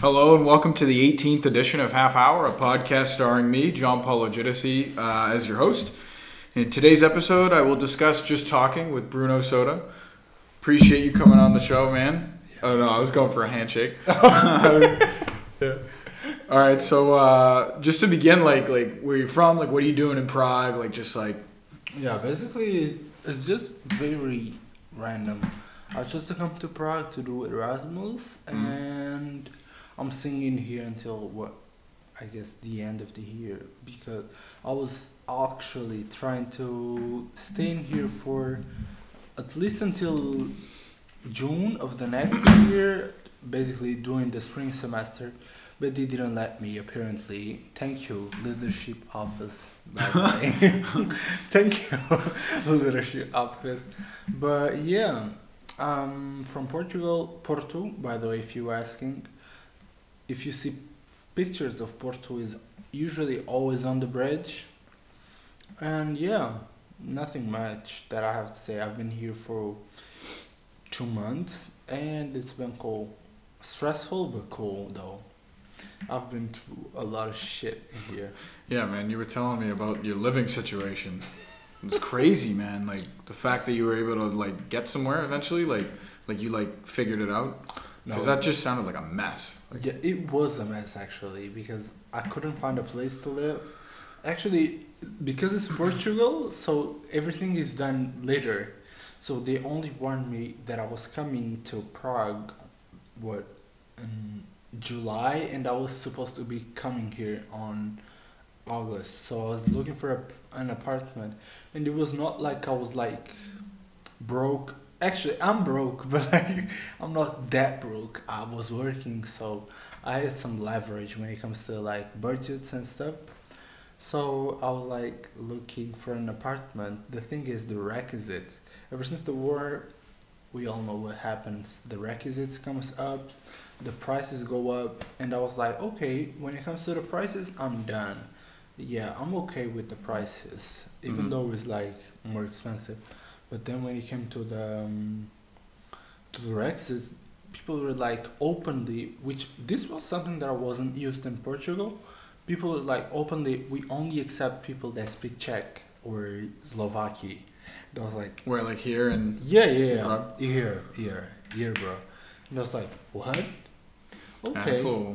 Hello and welcome to the 18th edition of Half Hour, a podcast starring me, John Paulo Giudice, as your host. In today's episode, I will discuss Just Talking with Bruno Soda. Appreciate you coming on the show, man. Oh no, I was going for a handshake. Yeah. All right, so just to begin, like where you from? Like, what are you doing in Prague? Yeah, basically, it's just very random. I chose to come to Prague to do Erasmus, and I'm singing here until the end of the year, because I was actually trying to stay in here for at least until June of the next year, basically during the spring semester, but they didn't let me, apparently. Thank you, leadership office, by the way. Thank you, leadership office. But yeah, from Portugal, Porto, by the way, if you're asking. If you see pictures of Porto, is usually always on the bridge. And yeah, nothing much that I have to say. I've been here for 2 months and it's been cool. Stressful but cool though. I've been through a lot of shit here. Yeah, man, you were telling me about your living situation. It's crazy, man. Like the fact that you were able to get somewhere eventually, you figured it out. Because that just sounded like a mess. Yeah, it was a mess actually, because I couldn't find a place to live. Actually, because it's Portugal, so everything is done later. So they only warned me that I was coming to Prague, in July, and I was supposed to be coming here on August. So I was looking for an apartment, and it was not like I was broke. Actually, I'm broke, but I'm not that broke. I was working, so I had some leverage when it comes to budgets and stuff. So I was looking for an apartment. The thing is, the requisites. Ever since the war, we all know what happens. The requisites comes up, the prices go up, and I was like, okay, when it comes to the prices, I'm done. Yeah, I'm okay with the prices, even though it's more expensive. But then when it came to the requisites, people were openly, which this was something that I wasn't used in Portugal. People were openly, we only accept people that speak Czech or Slovakia. And I was like, where here and yeah, here, bro. And I was like, what? Okay. That's a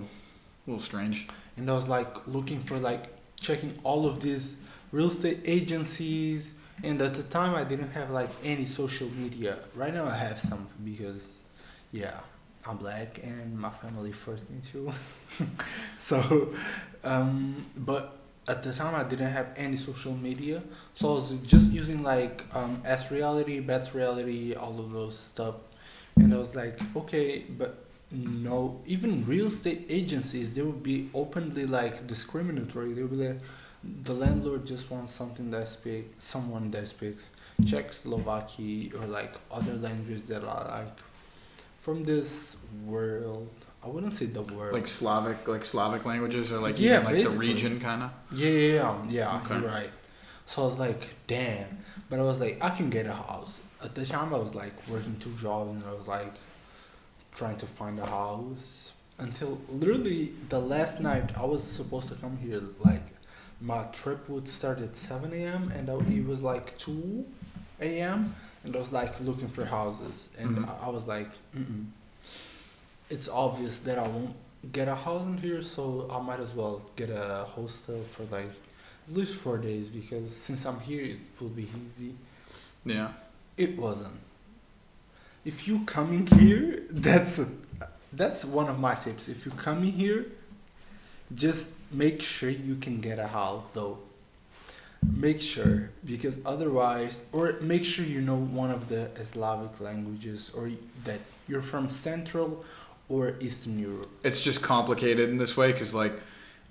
little strange. And I was looking for checking all of these real estate agencies. And at the time, I didn't have any social media. Right now, I have some because, yeah, I'm black and my family forced me to. So, but at the time, I didn't have any social media. So I was just using S Reality, Bet Reality, all of those stuff. And I was like, okay, but no, even real estate agencies, they would be openly discriminatory. They would be the landlord just wants someone that speaks Czech, Slovakia, or other languages that are from this world. I wouldn't say the world. Slavic languages, or yeah, even the region kind of. Yeah. Okay. You're right. So I was like, damn. But I was like, I can get a house. At the time, I was working 2 jobs, and I was trying to find a house until literally the last night I was supposed to come here. My trip would start at 7 a.m. and it was 2 a.m. and I was looking for houses, and I was like, it's obvious that I won't get a house in here, so I might as well get a hostel for at least 4 days, because since I'm here it will be easy. Yeah. It wasn't. If you coming here, that's one of my tips. If you coming here, just make sure you can get a house though. Make sure, because otherwise, or make sure you know one of the Slavic languages, or that you're from Central or Eastern Europe. It's just complicated in this way because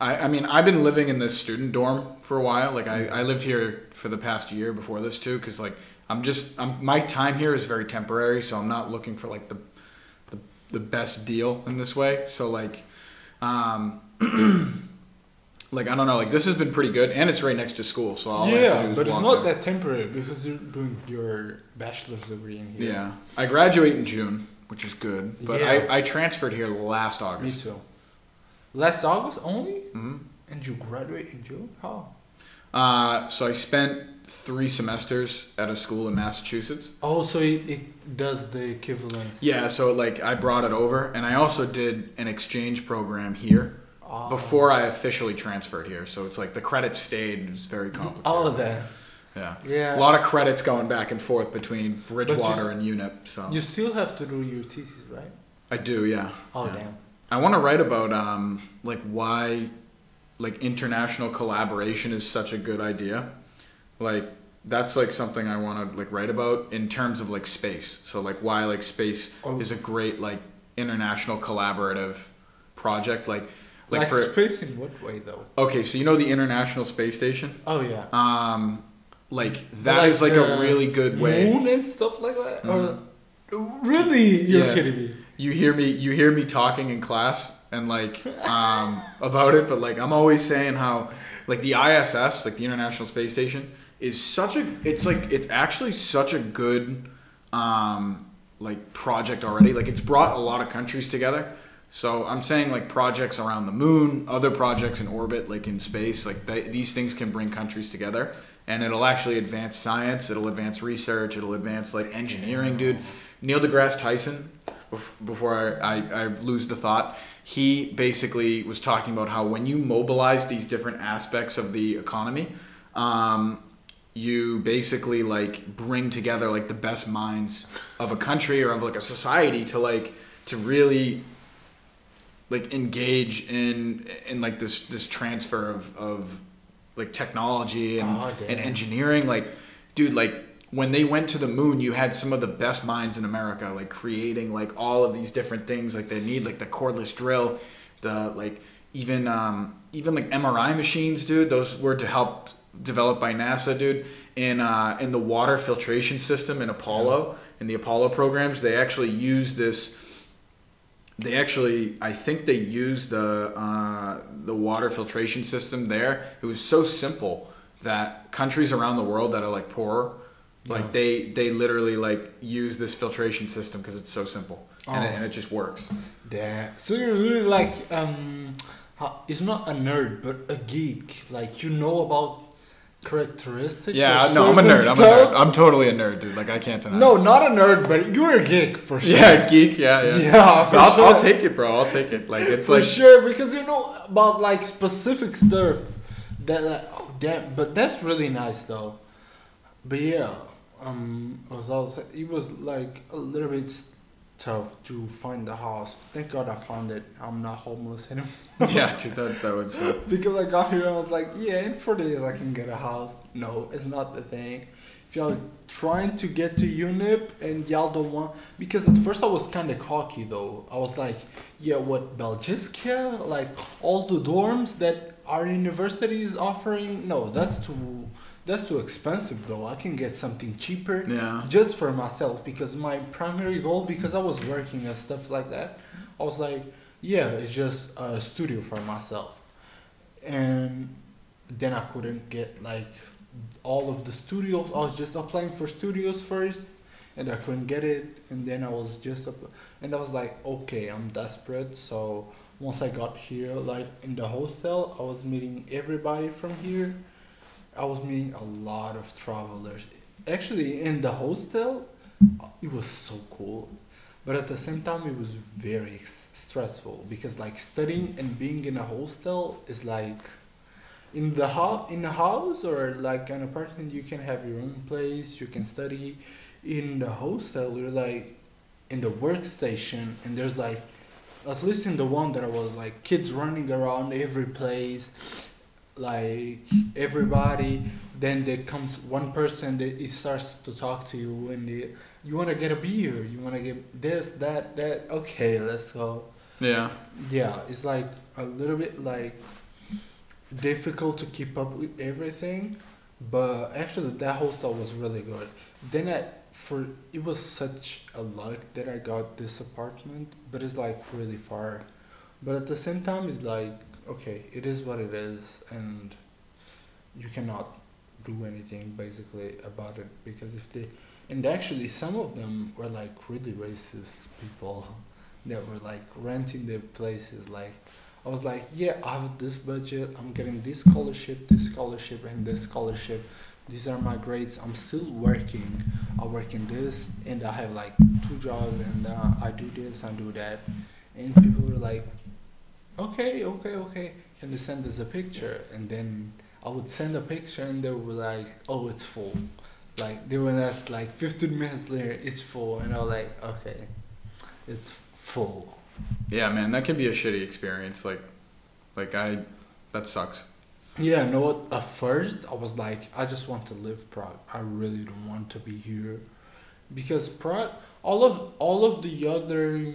I mean, I've been living in this student dorm for a while. I lived here for the past year before this too, because my time here is very temporary, so I'm not looking for the best deal in this way. So I don't know, this has been pretty good, and it's right next to school, so all I have to do is but it's walk not there. that temporary because you're doing your bachelor's degree in here. Yeah, I graduate in June, which is good, but Yeah. I transferred here last August. Me too. Last August only? Hmm. And you graduate in June? How? So I spent 3 semesters at a school in Massachusetts. Oh, so it does the equivalence. Yeah, so like I brought it over, and I also did an exchange program here before I officially transferred here. So it's like the credits stayed. It was very complicated. All of that. Yeah. Yeah. A lot of credits going back and forth between Bridgewater But and UNIP. So You still have to do your thesis, right? I do, yeah. Oh, Yeah. damn. I want to write about like why like international collaboration is such a good idea. Like that's like something I want to like write about in terms of like space. So like why like space is a great like international collaborative project. Like for space in what way, though? okay, so you know the International Space Station. Oh, yeah. Like that is like a really good way. Moon and stuff like that? Or really? You're Yeah. kidding me. You hear me talking in class and like about it, but like I'm always saying how like the ISS, like the International Space Station, is it's actually such a good like project already. Like it's brought a lot of countries together. So I'm saying like projects around the moon, other projects in orbit, like in space, like these things can bring countries together, and it'll actually advance science, it'll advance research, it'll advance like engineering, dude. Neil deGrasse Tyson, before I lose the thought, he basically was talking about how when you mobilize these different aspects of the economy, you basically like bring together like the best minds of a country or of like a society to really like engage in like this transfer of like technology and engineering. Like, dude, like when they went to the moon, you had some of the best minds in America like creating like all of these different things. Like they need like the cordless drill, the like even like MRI machines, dude. Those were developed by NASA, dude. In the water filtration system in Apollo, in the Apollo programs, they actually use this. I think they used the water filtration system there. It was so simple that countries around the world that are like poorer, like they literally like use this filtration system because it's so simple and it just works. Damn. So you're really like it's not a nerd but a geek. Like you know about characteristics. Yeah, no, I'm a nerd. I'm totally a nerd, dude. Like I can't deny. No, not a nerd, but you're a geek for sure. Yeah, geek. Yeah. Yeah, for sure. I'll take it, bro. I'll take it. Like it's for like sure because you know about like specific stuff that like oh damn, but that's really nice though. But yeah, it was like a little bit tough to find the house. Thank God I found it. I'm not homeless anymore. yeah, dude. That would suck. Because I got here and I was like, yeah, in 4 days I can get a house. No, it's not the thing. If y'all trying to get to UNIP and y'all don't want, because at first I was kind of cocky though. I was like, yeah, what Belgiska, like all the dorms that our university is offering. No, that's too expensive though. I can get something cheaper. Yeah. Just for myself because my primary goal, because I was working and stuff like that, I was like, yeah, it's just a studio for myself. And then I couldn't get like all of the studios. I was just applying for studios first and I couldn't get it. And then I was and I was like, okay, I'm desperate. So once I got here, like in the hostel, I was meeting everybody from here. I was meeting a lot of travelers. Actually, in the hostel, it was so cool. But at the same time, it was very stressful because like studying and being in a hostel is like in a house or like an apartment, you can have your own place, you can study. In the hostel, you're like in the workstation and there's like, at least in the one that I was like kids running around every place, like everybody. Then there comes one person that it starts to talk to you and you want to get a beer, you want to get this, that, okay, let's go. Yeah. Yeah, it's like a little bit like difficult to keep up with everything, but actually that hostel was really good. Then it was such a luck that I got this apartment, but it's like really far. But at the same time, it's like, okay, it is what it is, and you cannot do anything basically about it because and actually some of them were like really racist people that were like renting their places. Like I was like, yeah, I have this budget. I'm getting this scholarship, and this scholarship. These are my grades. I'm still working. I work in this, and I have like two jobs, and I do this, I do that. And people were like, okay, okay, okay. Can you send us a picture? And then I would send a picture, and they were like, oh, it's full. Like they would ask like 15 minutes later, it's full, and I was like, okay, it's full. Yeah, man, that can be a shitty experience. That sucks. Yeah, no. At first, I was like, I just want to leave Prague. I really don't want to be here, because Prague, all of the other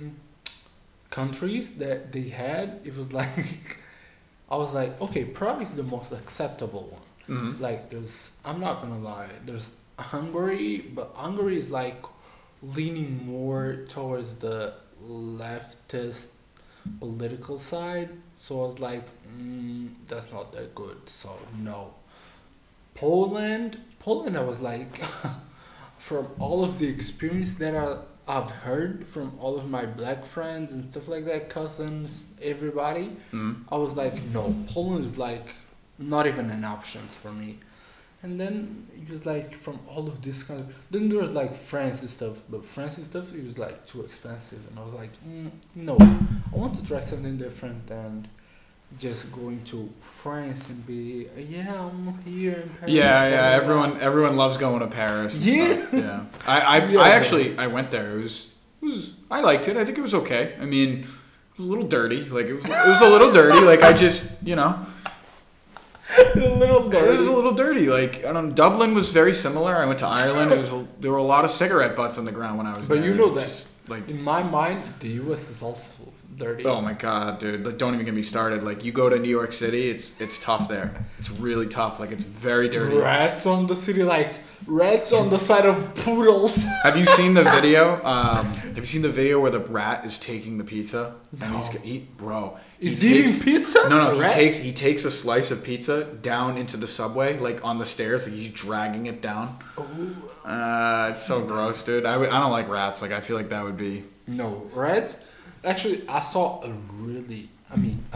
countries that they had, it was like, I was like, okay, Prague is the most acceptable one. Mm-hmm. Like, I'm not gonna lie, there's Hungary, but Hungary is like leaning more towards the leftist political side. So I was like, that's not that good. So no. Poland, I was like, from all of the experience that I've heard from all of my black friends and stuff like that, cousins, everybody, Mm-hmm. I was like, no, Poland is like not even an option for me. And then it was like from all of this kind of. Then there was like France and stuff, but France and stuff it was like too expensive, and I was like, no, I want to try something different and just going to France and be yeah, I'm here in Paris. Yeah, yeah. blah, blah, blah. Everyone loves going to Paris. And Yeah. stuff. Yeah. I Yeah, actually I went there. It was I liked it. I think it was okay. I mean, it was a little dirty. Like it was a little dirty. Like I just A little it was a little dirty. Like I don't. Dublin was very similar. I went to Ireland. There were a lot of cigarette butts on the ground when I was But there. you know that Just, like in my mind, the U.S. is also dirty. oh my god, dude! Like don't even get me started. Like you go to New York City, it's tough there. It's really tough. Like it's very dirty. Rats on the city, like rats on the side of poodles. Have you seen the video? Have you seen the video where the rat is taking the pizza? And No. he Is eating pizza? No, A rat? he takes a slice of pizza down into the subway, like on the stairs, like he's dragging it down. Oh. It's so gross, dude. I don't like rats. Like I feel like that would be. No, rats. Actually, I saw a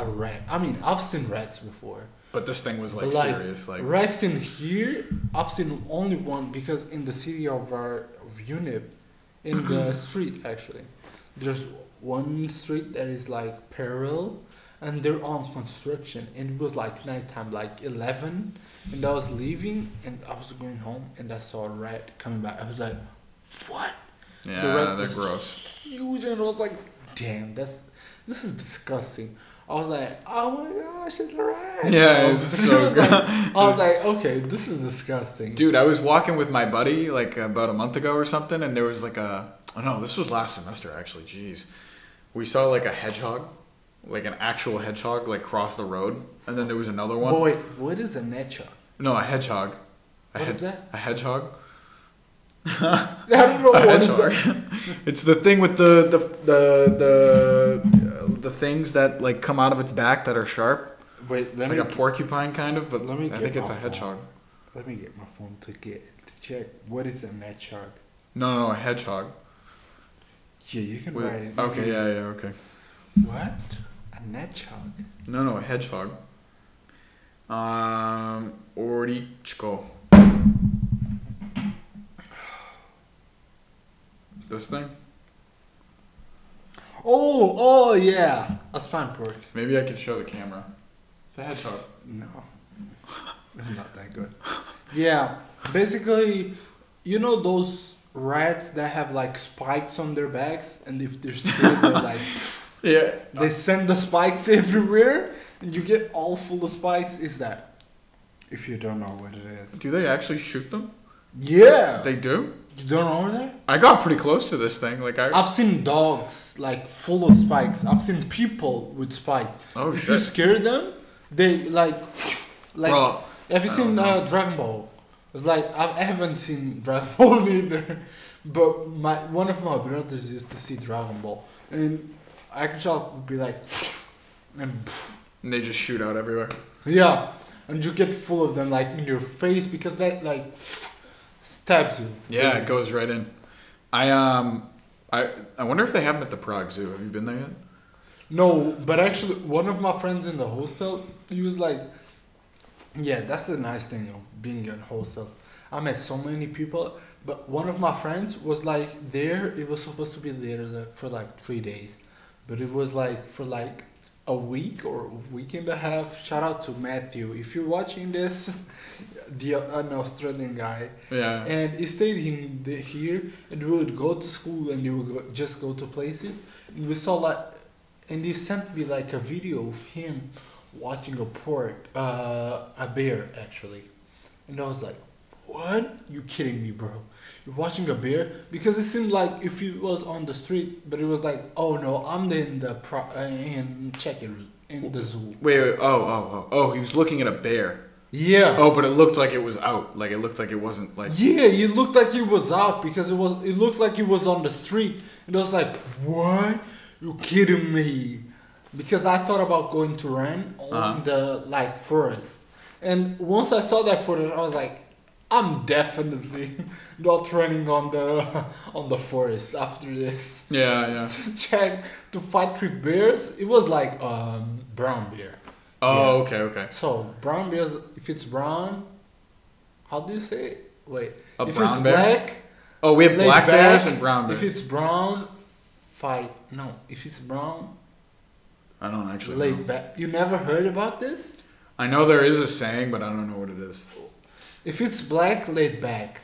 rat. I mean, I've seen rats before. But this thing was like, But, like, serious. Like rats in here, I've seen only one because in the city of Unip, in the street actually, there's one street that is like parallel, and they're on construction, and it was like nighttime, like 11, and I was leaving, and I was going home, and I saw a rat coming back. I was like, what? yeah, The rat they're was gross. huge, and I was like, damn, this is disgusting. I was like, oh my gosh, it's a rat. Yeah, it's so good. I was like, okay, this is disgusting. Dude, I was walking with my buddy like about a month ago or something, and there was like this was last semester actually. Jeez, we saw like a hedgehog, like an actual hedgehog, like cross the road, and then there was another one. Oh, wait, what is a netcha? No, a hedgehog. What is that? A hedgehog. I don't know A what is hedgehog. that. It's the thing with the things that like come out of its back that are sharp, Wait, let like me a porcupine kind of. But let me I get think it's my a hedgehog. phone. Let me get my phone to check what is a netcha. No, a hedgehog. Yeah, you can Wait, write it. okay, yeah, okay. What? A netcha? No, a hedgehog. Orichko. This thing? Oh yeah, a span pork. Maybe I could show the camera. It's a hedgehog. No, it's not that good. Yeah, basically, you know those rats that have like spikes on their backs, and if they're scared, they're like, Yeah. they send the spikes everywhere, and you get all full of spikes. Is that? If you don't know what it is. Do they actually shoot them? Yeah. They do? You don't know that? I got pretty close to this thing. Like I've seen dogs like full of spikes. I've seen people with spikes. Oh, If you shit. scare them, they like. Bro, Have you I seen don't know. Dragon Ball? It's like I haven't seen Dragon Ball either, but one of my brothers used to see Dragon Ball, and actually would be like, and And they just shoot out everywhere. yeah, and you get full of them like in your face because that like stabs you. Yeah, it goes right in. I wonder if they have them at the Prague Zoo. Have you been there yet? No, but actually, one of my friends in the hostel, he was like, yeah, that's the nice thing of being in hostel. I met so many people, but one of my friends was like there. It was supposed to be there for like 3 days, but it was like for like a week or a week and a half. Shout out to Matthew if you're watching this, an Australian guy, Yeah. and he stayed here, and we would go to school and we would just go to places, and we saw like, and he sent me like a video of him watching a bear actually, and I was like, "What? You kidding me, bro? You're watching a bear?" Because it seemed like if he was on the street, but it was like, "Oh no, I'm in the chicken in the zoo." Wait. Oh. He was looking at a bear. Yeah. Oh, but it looked like it was out. Like it looked like it wasn't like. Yeah, it looked like he was out because it looked like he was on the street, and I was like, "What? You kidding me?" Because I thought about going to run on the like forest, and once I saw that footage, I was like, "I'm definitely not running on the forest after this." Yeah. To fight with bears. It was like brown bear. Oh, Yeah. okay. So brown bears, if it's brown, how do you say it? Wait, A if brown it's bear? black, Oh, we have laid black bears back. and brown bears. If it's brown, fight. No, if it's brown, I don't actually laid know. back. You never heard about this? I know there is a saying, but I don't know what it is. If it's black, laid back.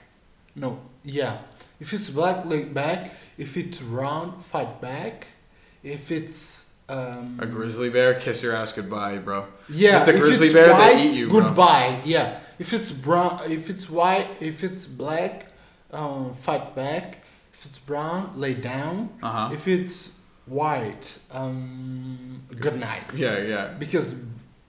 No, yeah. If it's black, laid back. If it's round, fight back. If it's A grizzly bear, kiss your ass goodbye, bro. yeah, It's a if grizzly it's bear, white, they eat you, bro. goodbye. Yeah. If it's brown, if it's white, if it's black, fight back. If it's brown, lay down. Uh-huh. If it's white, good night. Yeah. Because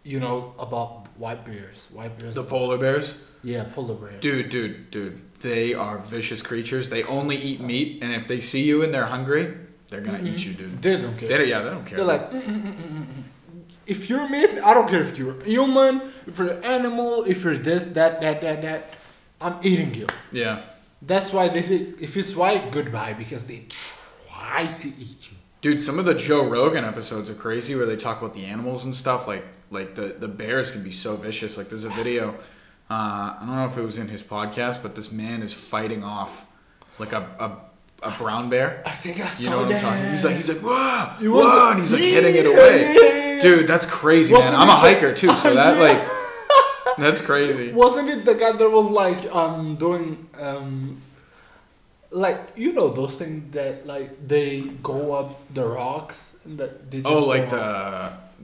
you know about white bears. White bears. The polar bears? Yeah, polar bear. Dude. They are vicious creatures. They only eat meat, and if they see you and they're hungry, they're gonna eat you, dude. They don't care. They don't care. They're like, if you're meat, I don't care if you're human, if you're an animal, if you're this, that. I'm eating you. Yeah. That's why they say if it's white, goodbye, because they try to eat you. Dude, some of the Joe Rogan episodes are crazy where they talk about the animals and stuff. Like the bears can be so vicious. Like there's a video, I don't know if it was in his podcast, but this man is fighting off like a brown bear. I think I saw You know what that. I'm talking? He's like, whoa, It was whoa, and he's like hitting it away. yeah. Dude, that's crazy, Wasn't man. I'm a it the- hiker too, so that Yeah. like, that's crazy. Wasn't it the guy that was like doing like you know those things that like they go up the rocks and that they just Oh, like go up.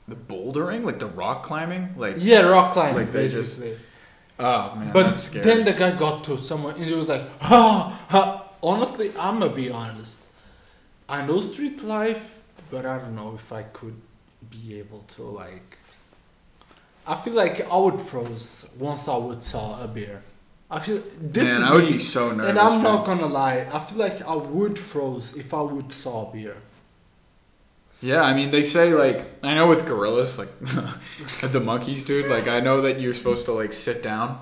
the bouldering, like the rock climbing, like Yeah, rock climbing like they just- basically. oh man, But that's scary. then the guy got to someone and he was like, ha. Honestly, I'm gonna be honest. I know street life, but I don't know if I could be able to like. I feel like I would froze once I would saw a bear. I feel this Man, is I would me, be so nervous. and I'm not dude. gonna lie. I feel like I would froze if I would saw a bear. Yeah, I mean, they say like I know with gorillas, like the monkeys, dude. Like I know that you're supposed to like sit down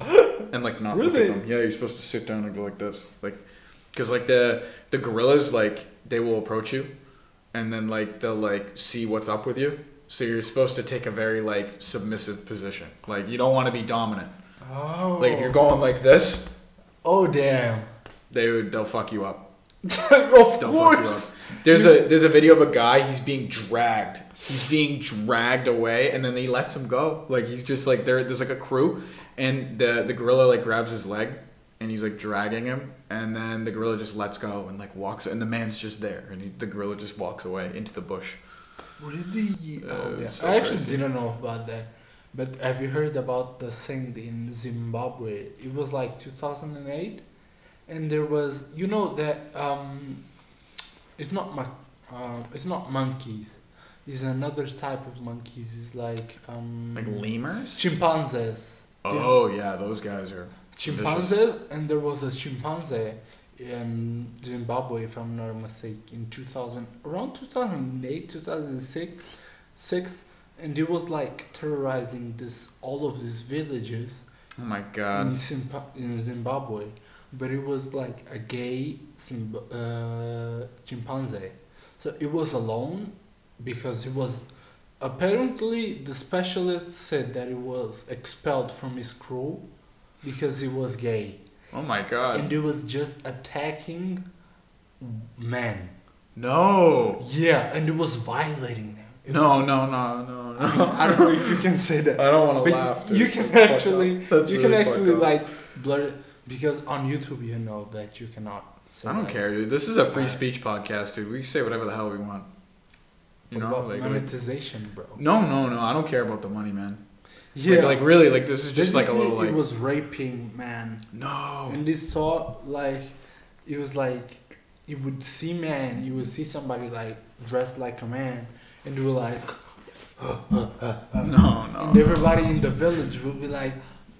and like not look at Really? them. Yeah, you're supposed to sit down and go like this, like because like the gorillas like they will approach you, and then like they'll like see what's up with you. So you're supposed to take a very like submissive position. Like you don't want to be dominant. Oh. Like if you're going like this, Oh damn. they'll fuck you up. Of They'll fuck you course. up. There's a video of a guy. He's being dragged. He's being dragged away, and then he lets him go. Like he's just like there's like a crew, and the gorilla like grabs his leg, and he's like dragging him, and then the gorilla just lets go and like walks, and the man's just there, and the gorilla just walks away into the bush. Really? Oh, yeah. It's so I actually crazy. didn't know about that. But have you heard about the thing in Zimbabwe? It was like 2008, and there was you know that it's not monkeys. It's another type of monkeys. It's like Like lemurs. chimpanzees. Oh yeah, those guys are Chimpanzees, and there was a chimpanzee in Zimbabwe, if I'm not mistaken, in 2000, around 2008, 2006, and he was like terrorizing all of these villages Oh my god. in Zimbabwe, but it was like a gay chimpanzee, so it was alone, because he was apparently the specialist said that he was expelled from his crew because he was gay Oh my god. and he was just attacking men. No. Yeah, and he was violating them. No. I mean, I don't know if you can say that. I don't want to But laugh. Dude. you can That's actually, fucked up. That's you really can fucked actually up. like blur it because on YouTube you know that you cannot say I don't that. care, dude. This is a free Alright. speech podcast, dude. We can say whatever the hell we want. You What know, about like monetization, bro. no. I don't care about the money, man. Yeah, Like really, like this is just like a basically, little like it was raping, man. no. And they saw like it was like you would see man, you would see somebody like dressed like a man, and they were like, No. and everybody in the village would be like,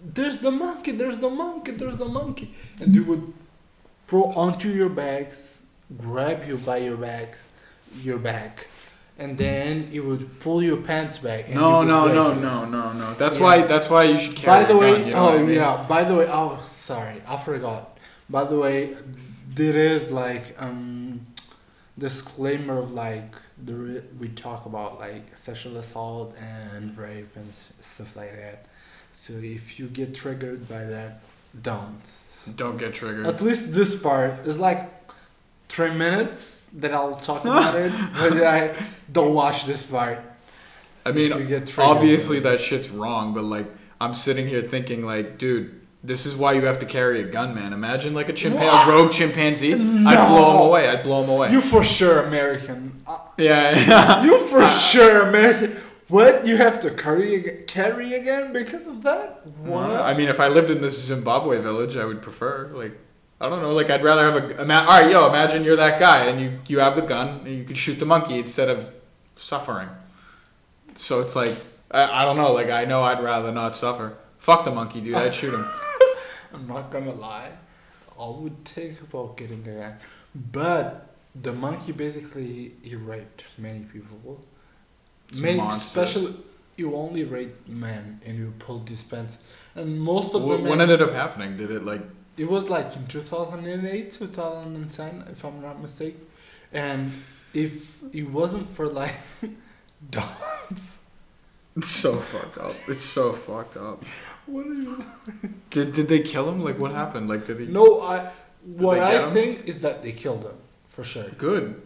"There's the monkey! There's the monkey! There's the monkey!" And they would throw onto your bags, grab you by your back, and then it would pull your pants back. And No. you would grab you. No. That's Yeah. why you should carry By the a way, gun, you know what I mean? By the way, oh sorry, I forgot. By the way, there is like disclaimer of like we talk about like sexual assault and rape and stuff like that. So if you get triggered by that, don't. Don't get triggered. At least this part is like 3 minutes that I'll talk about it, but I don't watch this part. I mean, if you get triggered. obviously that shit's wrong, but like I'm sitting here thinking like, dude, this is why you have to carry a gun, man. Imagine like a rogue chimpanzee. No. I'd blow him away. You for sure American. Yeah. You for sure American. What? You have to carry again because of that? What? I mean, if I lived in this Zimbabwe village, I would prefer like I don't know, like I'd rather have all right, imagine you're that guy and you have the gun and you could shoot the monkey instead of suffering. So it's like I don't know, like I know I'd rather not suffer. Fuck the monkey, dude. I'd shoot him. I'm not gonna lie. I would think about getting a gun. But the monkey basically he raped many people. It's Many monstrous. especially you only rape men and you pull these pants. And most of the men When ended up happening? Did it like it was like in 2008, 2010, if I'm not mistaken. And if it wasn't for like dogs. It's so fucked up. It's so fucked up. What are you Did they kill him? Like what happened? Like did he? No, what they get I him? think is that they killed him for sure. Good.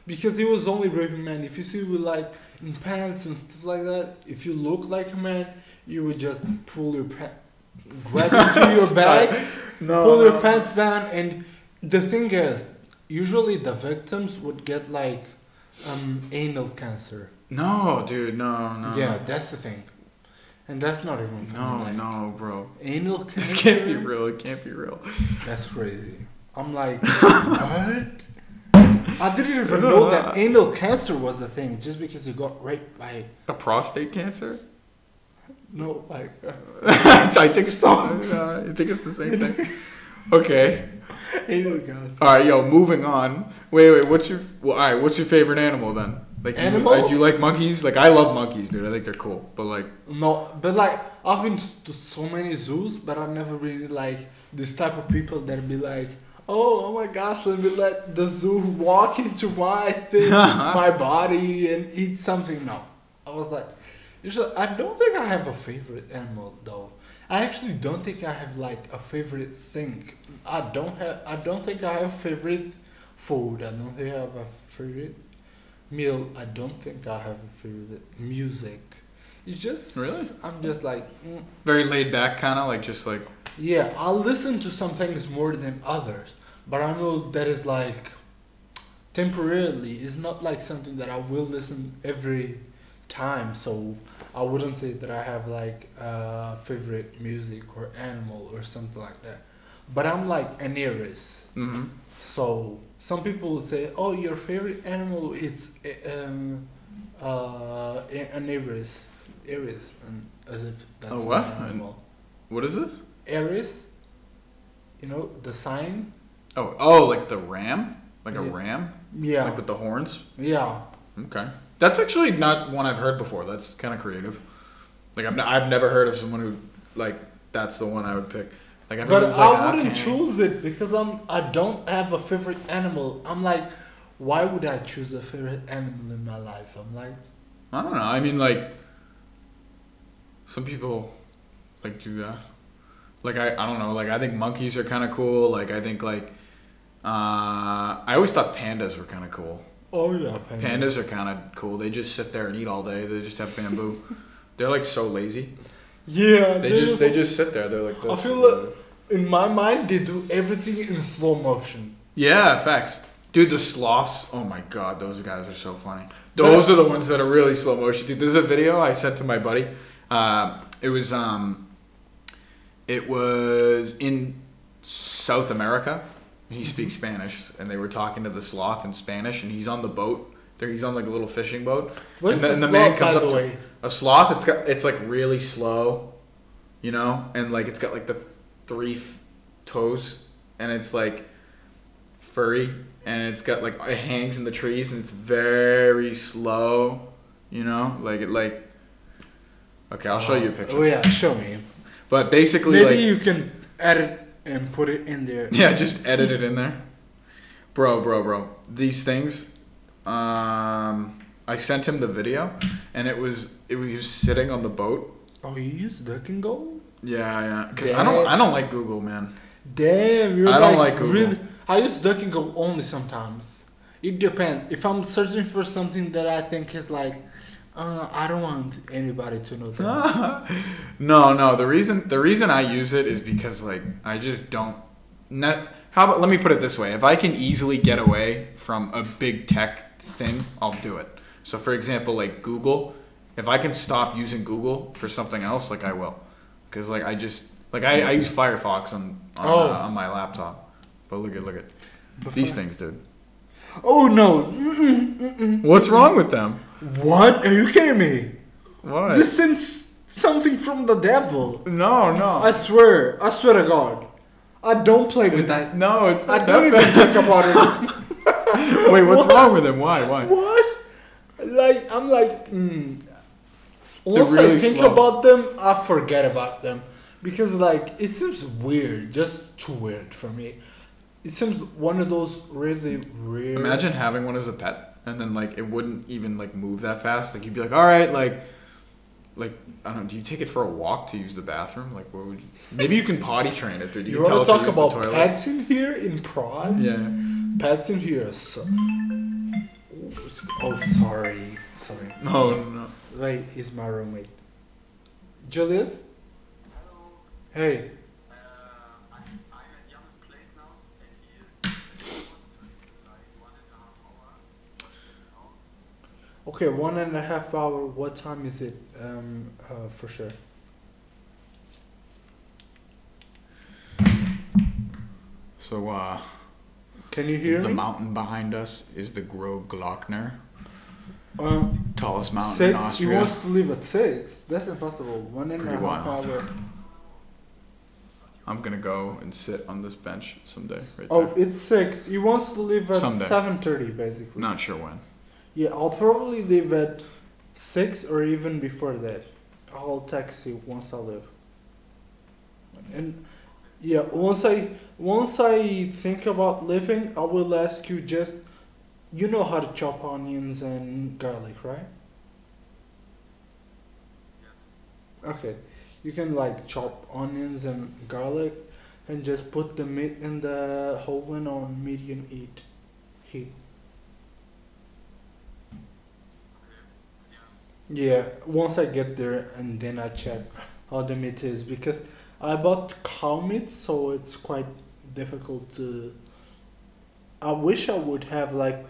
Because he was only raping men. If you see with like in pants and stuff like that, if you look like a man, you would just pull your grab into your bag, pull your pants down, and the thing is, usually the victims would get like anal cancer. No, dude, no. Yeah, that's the thing, and that's not even funny. No, bro. Anal cancer. This can't be real. It can't be real. That's crazy. I'm like, what? I didn't even know that anal cancer was a thing just because you got raped by. A prostate cancer? No, like. I think I think it's the same thing. Okay. Anal cancer. All right, moving on. Wait. What's your favorite animal then? Like Animal? Do you like monkeys? Like I love monkeys, dude. I think they're cool. But like No, but like I've been to so many zoos, but I've never really like this type of people that be like, oh my gosh, let me let the zoo walk into my thing, my body, and eat something. No, I was like, usually I don't think I have a favorite animal though. I actually don't think I have like a favorite thing. I don't think I have favorite food. I don't think I have a favorite meal. I don't think I have a favorite music. It's just Really? I'm just like very laid back, kind of like just like. yeah. I'll listen to some things more than others, but I know that is like temporarily. It's not like something that I will listen every time. So I wouldn't say that I have like favorite music or animal or something like that. But I'm like an Aries. Mm-hmm. So some people would say, "Oh, your favorite animal is an Aries." Aries, and as if that's A what? an animal. What is it? Aries. You know the sign. Oh, like the ram, like a Yeah. ram, Yeah. like with the horns. Yeah. Okay, that's actually not one I've heard before. That's kind of creative. Like I've never heard of someone who like that's the one I would pick. Like But everyone's I like, wouldn't okay. choose it because I don't have a favorite animal. I'm like, why would I choose a favorite animal in my life? I'm like, I don't know. I mean, like, some people like do that. Like I don't know. Like I think monkeys are kind of cool. Like I think like I always thought pandas were kind of cool. oh yeah, Pandas are kind of cool. They just sit there and eat all day. They just have bamboo. They're like so lazy. Yeah, They just sit there. They're like this. I feel like in my mind they do everything in slow motion. Yeah, facts. Dude, the sloths. Oh my god, those guys are so funny. Those are the ones that are really slow motion. Dude, there's a video I sent to my buddy. It was in South America. He speaks Spanish, and they were talking to the sloth in Spanish, and he's on the boat. There, he's on like a little fishing boat. What and is then a the sloth, man comes by up the to way? a sloth. It's like really slow, you know, and like it's got like the three toes, and it's like furry, and it's got like it hangs in the trees, and it's very slow, you know, like it like. Okay, I'll show you a picture. Oh yeah, show me. But basically, Maybe like, you can edit and put it in there. yeah, just edit it in there, bro. These things, I sent him the video, and it was he was sitting on the boat. Oh, you use Duck and Go? Yeah, because I don't like Google, man. Damn, you're I don't like Google. Really, I use Duck and Go only sometimes. It depends. If I'm searching for something that I think is like, I don't want anybody to know that. No. The reason I use it is because like I just don't. How about let me put it this way: if I can easily get away from a big tech thing, I'll do it. So for example, like Google, if I can stop using Google for something else, like I will, because like I just like I use Firefox on my laptop. But look at these things, dude. Oh no! What's wrong with them? What? Are you kidding me? What? This seems something from the devil. No. I swear to God, I don't play with that. No, it's not I don't that even think about it. Wait, what's What? wrong with him? Why? What? Like I'm like, once really I think slow. about them, I forget about them because like it seems weird, just too weird for me. It seems one of those really rare. Imagine having one as a pet, and then like it wouldn't even like move that fast. Like you'd be like, all right, like I don't know. Do you take it for a walk to use the bathroom? Like what would you? Maybe you can potty train it, dude. You can want to tell it talk use the about toilet. pets in here in Prague? Yeah. Pets in here. Oh, sorry. No. Wait, is my roommate. Julius? Hey. Okay, 1.5 hour. What time is it? For sure. So Can you hear the me? mountain behind us is the Grove Glockner, tallest mountain 6. in He Austria. wants to leave at 6. That's impossible. One and a Pretty half wild. hour. I'm gonna go and sit on this bench someday. Right Oh, there. it's 6. He wants to leave at Someday. 7:30, basically. Not sure when. Yeah, I'll probably leave at 6 or even before that. I'll text you once I leave. And yeah, once I think about leaving, I will ask you just, you know how to chop onions and garlic, right? Okay, you can like chop onions and garlic, and just put the meat in the oven on medium heat. Yeah, once I get there and then I check how the meat is because I bought cow meat, so it's quite difficult to. I wish I would have like.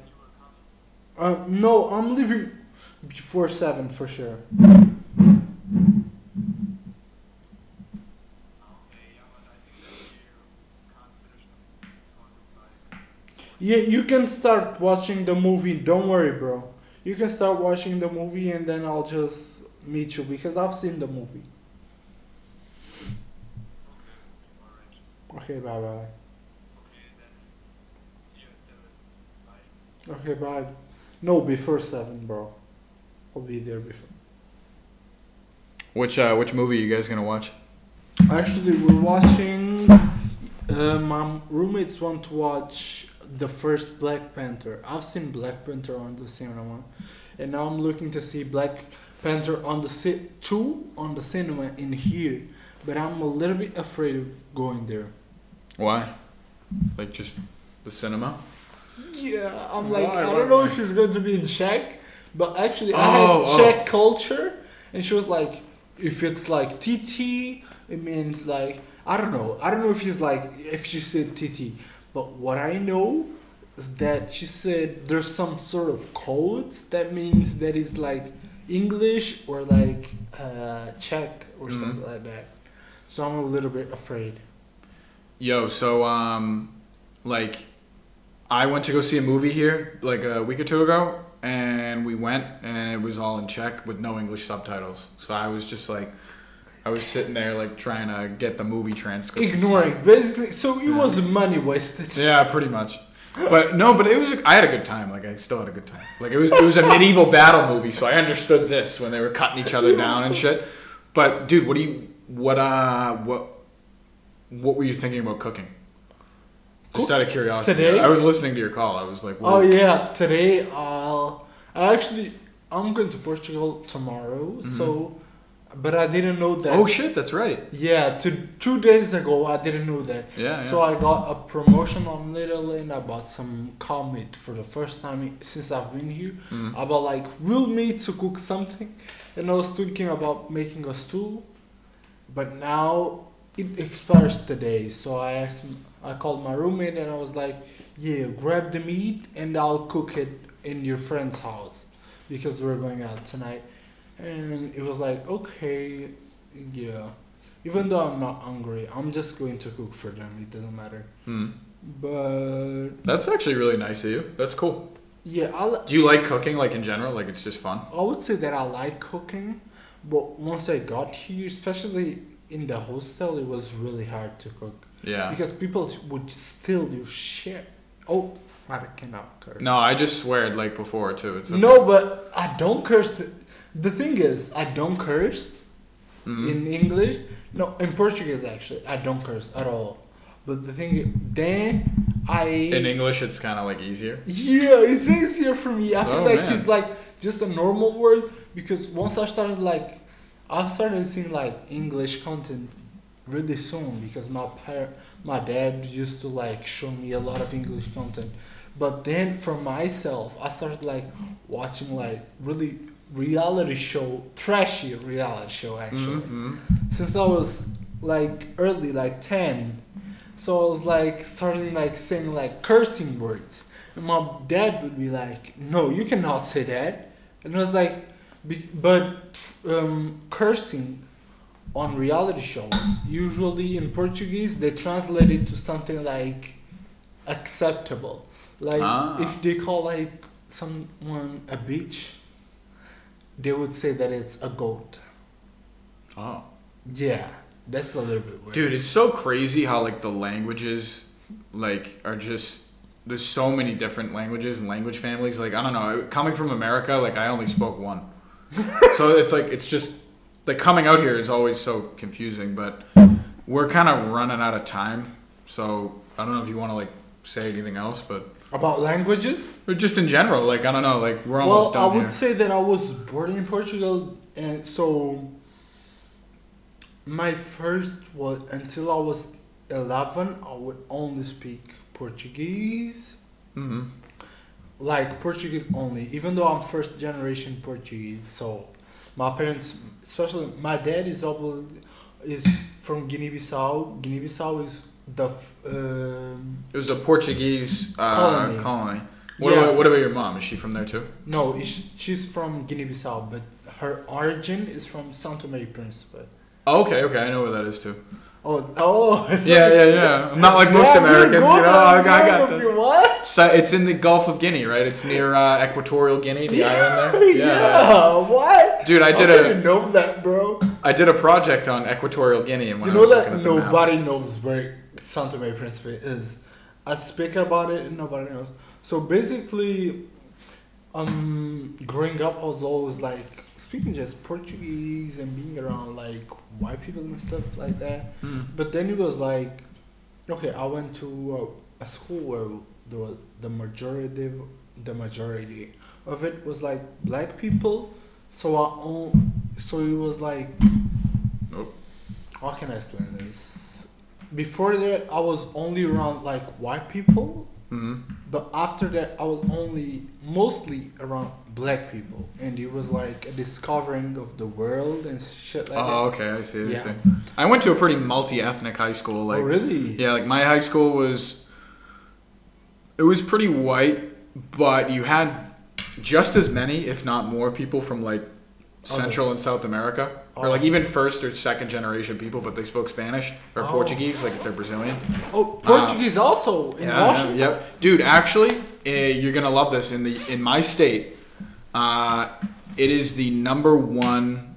No, I'm leaving before 7 for sure. Yeah, you can start watching the movie. Don't worry, bro. You can start watching the movie and then I'll just meet you because I've seen the movie. Okay, bye bye. Okay, bye. No, before 7, bro. I'll be there before. Which movie are you guys gonna watch? Actually, we're watching. My roommates want to watch the first Black Panther. I've seen Black Panther on the cinema, and now I'm looking to see Black Panther on the two on the cinema in here. But I'm a little bit afraid of going there. Why? Like just the cinema? Yeah, I'm like, Why? I don't know if it's going to be in Czech, but actually I Oh, had Czech culture, and she was like, if it's like TT, it means like, I don't know. I don't know if he's like, if she said TT, but what I know is that she said there's some sort of codes that means that it's like English or like Czech or something like that. So I'm a little bit afraid. Yo, so like I went to go see a movie here like a week or two ago, and we went and it was all in Czech with no English subtitles. So I was just like, I was sitting there like trying to get the movie transcript. Ignoring, basically. So it was money wasted. Yeah, pretty much. But no, but it was. I had a good time. Like I still had a good time. Like it was a medieval battle movie, so I understood this when they were cutting each other down and shit. But dude, what were you thinking about cooking? Just out of curiosity. Today? I was listening to your call. I was like, Oh yeah, today I'm going to Portugal tomorrow. So, but I didn't know that. oh shit, that's right. Yeah, 2 days ago I didn't know that. Yeah. So I got a promotion on Lidl and I bought some cow meat for the first time since I've been here. I bought like real meat to cook something, and I was thinking about making a stew, but now it expires today. So I called my roommate and I was like, "Yeah, grab the meat and I'll cook it in your friend's house because we're going out tonight." And it was like, okay, yeah. Even though I'm not hungry, I'm just going to cook for them. It doesn't matter. But That's actually really nice of you. That's cool. yeah, Do you like cooking, like in general? Like it's just fun? I would say that I like cooking, but once I got here, especially in the hostel, it was really hard to cook Yeah. because people would steal your shit. Oh, I cannot curse. No, I just swear like before too. It's okay. No, but I don't curse. The thing is, I don't curse in English. No, in Portuguese actually, I don't curse at all. But the thing is, then In English, it's kind of like easier. Yeah, it's easier for me. I feel like man. it's like just a normal word because once I started seeing like English content really soon because my dad used to like show me a lot of English content. But then for myself, I started like watching like really trashy reality show actually. Since I was like early, like 10. So I was like starting like saying like cursing words. And my dad would be like, "No, you cannot say that." And I was like, but cursing on reality shows, usually in Portuguese, they translate it to something like acceptable. Like if they call like someone a bitch, they would say that it's a goat. Oh. Yeah, that's a little bit weird. Dude, it's so crazy how like the languages like are just there's so many different languages and language families. Like I don't know, coming from America, like I only spoke one. So it's like it's just like coming out here is always so confusing, but we're kind of running out of time. So I don't know if you want to like say anything else, but about languages? or just in general, like I don't know, like we're almost done I would here. say that I was born in Portugal, and so my first was until I was 11, I would only speak Portuguese. Like Portuguese only, even though I'm first generation Portuguese. So my parents, especially my dad, is from Guinea-Bissau. Guinea-Bissau is the It was a Portuguese colony. Yeah. What about your mom? Is she from there too? No, she's from Guinea-Bissau, but her origin is from São Tomé e Príncipe. Oh, okay, I know where that is too. Oh, Yeah. I'm not like most Yeah, Americans, dude, you go know. on, I got geography, that. what? So it's in the Gulf of Guinea, right? It's near Equatorial Guinea, the island there. Yeah, what? Dude, I didn't know that, bro. I did a project on Equatorial Guinea, and when You I know was that looking at the map- nobody knows where São Tomé e Príncipe is. I speak about it and nobody knows. So basically, growing up, I was always like speaking just Portuguese and being around like white people and stuff like that. But then it was like, okay, I went to a school where the majority of it was like black people. So it was like, Nope. how can I explain this? Before that, I was only around like white people, Mm-hmm. but after that, I was mostly around black people, and it was like a discovering of the world and shit like that. Oh, okay. I see. Yeah. I see. I went to a pretty multi-ethnic high school. Like, Oh, really? yeah, like my high school was. It was pretty white, but you had just as many, if not more, people from like Central and South America, or like even first or second generation people, but they spoke Spanish or Portuguese, like if they're Brazilian. Oh, Portuguese also in Washington. Yep, dude. Actually, you're gonna love this. In my state, it is the number one.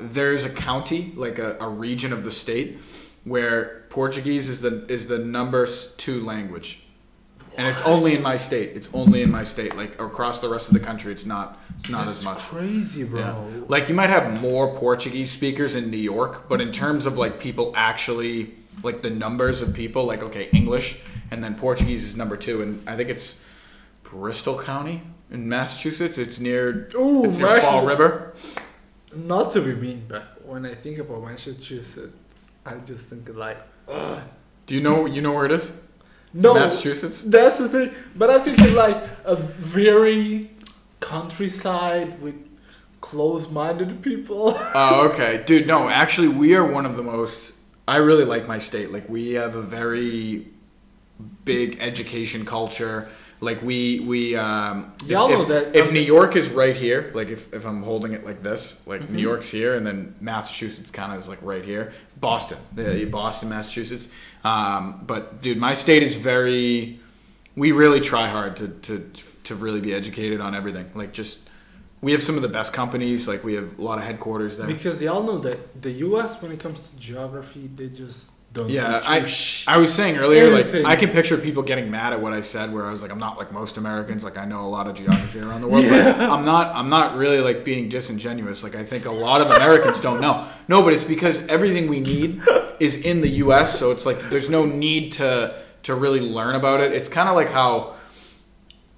There's a county, like a region of the state, where Portuguese is the number 2 language. And it's only in my state. It's only in my state. Like across the rest of the country, it's not as much. Crazy, bro. Yeah. Like you might have more Portuguese speakers in New York, but in terms of like people actually, like the numbers of people, like okay, English and then Portuguese is number 2, and I think it's Bristol County in Massachusetts. It's near Fall River. Not to be mean, but when I think about Massachusetts, I just think like, ugh. Do you know where it is? No, Massachusetts. That's the thing. But I think it's like a very countryside with close-minded people. Oh, okay, dude. No, actually, we are one of the most. I really like my state. Like we have a very big education culture. Like Y'all know that if New York is right here, like if I'm holding it like this, like Mm-hmm. New York's here, and then Massachusetts kind of is like right here. Boston, Massachusetts. But dude, my state is very. We really try hard to really be educated on everything. Like just, we have some of the best companies. Like we have a lot of headquarters there. Because y'all know that the U.S. when it comes to geography, they just don't. Yeah, teach I was saying earlier, anything. like I can picture people getting mad at what I said, where I was like, I'm not like most Americans, like I know a lot of geography around the world, but I'm not really like being disingenuous. Like I think a lot of Americans don't know. No, but it's because everything we need is in the U.S., so it's like there's no need to really learn about it. It's kind of like how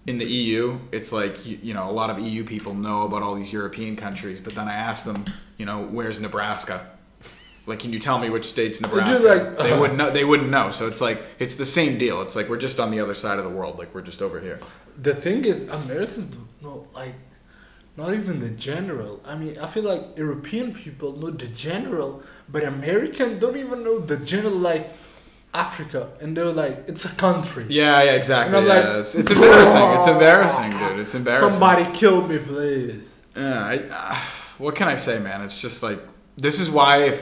in the EU, it's like you know a lot of EU people know about all these European countries, but then I ask them, you know, where's Nebraska? Like, can you tell me which state's Nebraska? Like, they wouldn't know. They wouldn't know. So it's like it's the same deal. It's like we're just on the other side of the world. Like we're just over here. The thing is, Americans don't know, like, not even the general. I mean, I feel like European people know the general, but Americans don't even know the general, like Africa, and they're like, it's a country. Yeah, exactly. And I'm Yeah, like, it's embarrassing. It's embarrassing, dude. It's embarrassing. Somebody kill me, please. Yeah. What can I say, man? It's just like this is why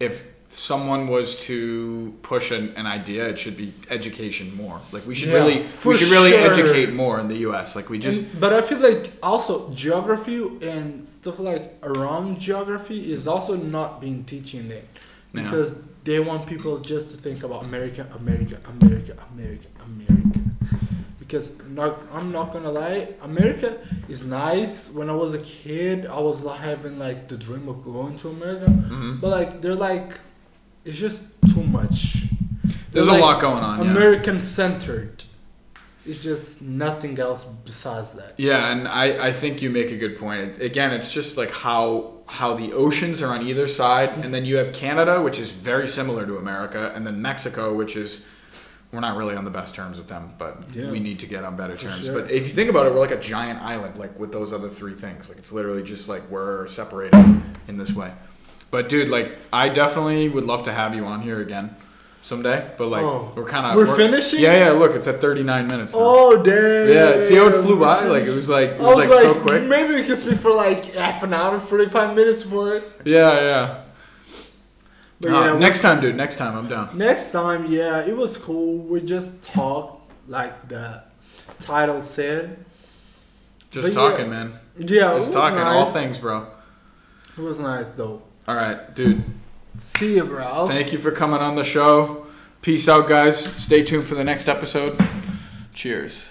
if someone was to push an idea, it should be education more. Like we should really educate more in the U.S. Like we just. But I feel like also geography and stuff like around geography is also not being teaching it because they want people just to think about America. Because I'm not gonna lie, America is nice. When I was a kid, I was having like the dream of going to America, but like they're like, it's just too much. There's a lot going on. American centered. It's just nothing else besides that. Yeah, and I think you make a good point. Again, it's just like how the oceans are on either side, and then you have Canada, which is very similar to America, and then Mexico, which is. We're not really on the best terms with them, but we need to get on better terms. Sure. But if you think about it, we're like a giant island, like with those other 3 things. Like it's literally just like we're separated in this way. But dude, like I definitely would love to have you on here again someday. But like we're finishing. Yeah. Look, it's at 39 minutes. Now. Oh damn! Yeah, see how it flew by? Like it was like so quick. Maybe we can speak for like half an hour, 45 minutes for it. Yeah. But next time, dude. Next time, I'm down. Next time, it was cool. We just talked like the title said. Just talking, man. Yeah, just talking. Nice. All things, bro. It was nice, though. All right, dude. See you, bro. Thank you for coming on the show. Peace out, guys. Stay tuned for the next episode. Cheers.